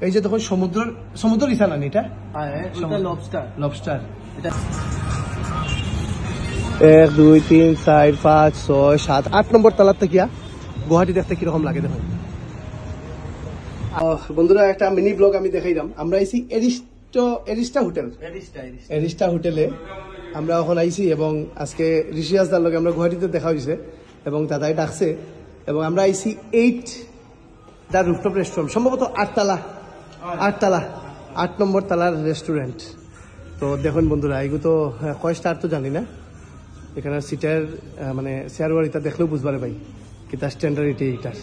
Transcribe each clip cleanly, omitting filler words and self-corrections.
এই যে দেখুন সমুদ্র ইসা না এটা লবস্টার। 1 2 3 4 5 6 7 8 নম্বর তালার থেকে গুয়াহাটি দেখতে কিরকম লাগে দেখুন বন্ধুরা। একটা মিনি ব্লগ আমি দেখাইলাম। আমরা আইছি এরিস্টা হোটেলে আমরা এখন আইছি এবং আজকে ঋষিয়াস দার লগে আমরা গুয়াহাটিতে দেখা হয়েছে এবং দাদাই ডাকছে এবং আমরা আইছি 8 দা রুফটপ রেস্টুরেন্ট, সম্ভবত 8 নম্বর তালার রেস্টুরেন্ট। তো দেখুন বন্ধুরা, এগুলো তো কয় স্টার তো জানি না, এখানে সিটার মানে চেয়ার বাড়িটা দেখলেও বুঝবারে ভাই কিতা স্ট্যান্ডার্ড এটার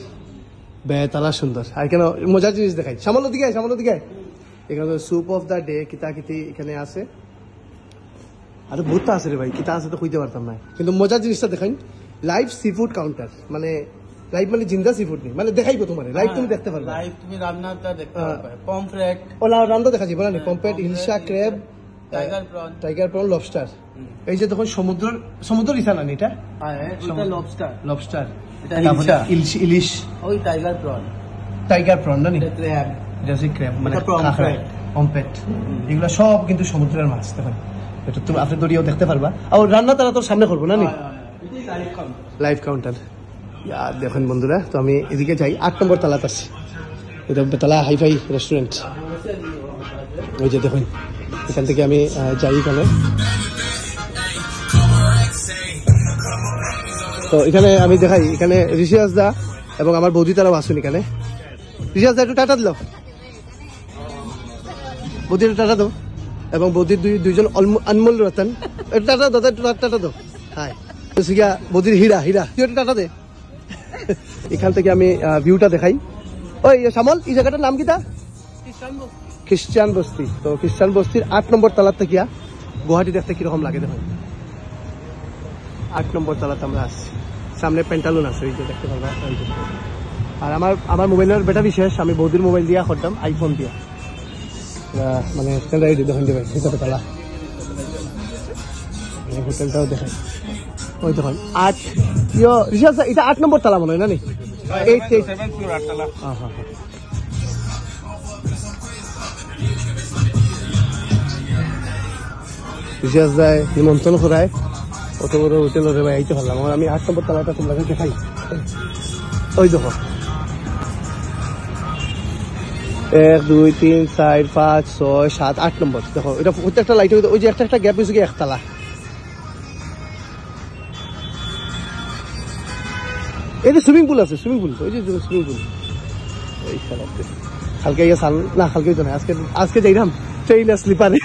বেতালা সুন্দর। আর এখানে মজার জিনিস দেখাই, সামান্য দিকে এখানে স্যুপ অফ দ্য ডে কিতা কিতি এখানে আছে, আর বহুত আছে রে ভাই, কিতা আছে তো কইতে পারতাম না, কিন্তু মজার জিনিসটা দেখাই। লাইভ সি ফুড কাউন্টার, মানে লাইভ মানে জিন্দা সি ফুড নেই, মানে দেখাইবো তোমার লাইভ, তুমি দেখতে পারবে, লাইভ তুমি রান্নাটা দেখতে পারবে। পমফ্রেট ওলা রান্না দেখা যাবে না, pomfret, Ilsha, crab, tiger prawn, lobster. এই যে দেখুন সমুদ্র ইসা না এটা লবস্টার, ইলিশ, ওই টাইগার প্রন না ক্র্যাব, ক্র্যাব মানে পমফ্রেট, এগুলো সব কিন্তু সমুদ্রের মাছ। দেখুন এটা তুমি আপনি দড়িয়েও দেখতে পারবা। আর রান্না তারা তোর সামনে করবো না নি, লাইভ কাউন্টার। দেখুন বন্ধুরা, তো আমি এদিকে যাই, 8 নম্বর তালাতে আছি, এটা বেতলা হাইফাই রেস্টুরেন্ট। ওই যে দেখুন এখান থেকে আমি যাই এখানে। তো এখানে আমি দেখাই, এখানে ঋষিয়াস দা এবং আমার বৌদি তারাও আসুন এখানে। ঋষিয়াস দা একটু টাটা দিল, বৌদি একটু টাটা দাও, এবং বৌদির দুইজন আনমোল রতন একটু টাটা দাও, একটু টাটা দাও। হাই বৌদির হীরা তুই একটু টাটা দে। এখান থেকে আমি ভিউটা দেখাই। ওই শ্যামল, এই জায়গাটার নাম কিটা? খ্রিস্টান বস্তি। তো খ্রিস্টান বস্তির 8 নম্বর তালার থেকে গুয়াহাটি দেখতে কিরকম লাগে দেখুন। 8 নম্বর তালাতে আমরা আসছি, সামনে পেন্টালুন আছে, এই যে দেখতে পারবা। আর আমার মোবাইলের ব্যাটারি শেষ, আমি বৌদির মোবাইল দিয়া করতাম, আইফোন দিয়া, মানে স্ট্যান্ডার্ড দেখুন ভাই ভিতরে তালা। হোটেলটাও দেখাই, ওই দেখুন 8 এটা 8 নম্বর তালা মনে হয় না নি? 8 হ্যাঁ। ঋষিয়াস যায় নিমন্ত্রণ করায়, অত বড় হোটেল রে ভাই, আইতে পারলাম। আমি 8 নম্বর তালাটা তোমাকে দেখাই। ওই দেখো 1 2 3 4 5 6 7 8 নম্বর। দেখো এটা প্রত্যেকটা লাইট, ওই যে একটা গ্যাপ হয়েছে কি একতলা। এই যে সুইমিং পুল আছে, ওই যে সুইমিং পুল। কালকে ইয়ে না, কালকে তো না, আজকে যাইলাম ট্রেন স্লিপারে।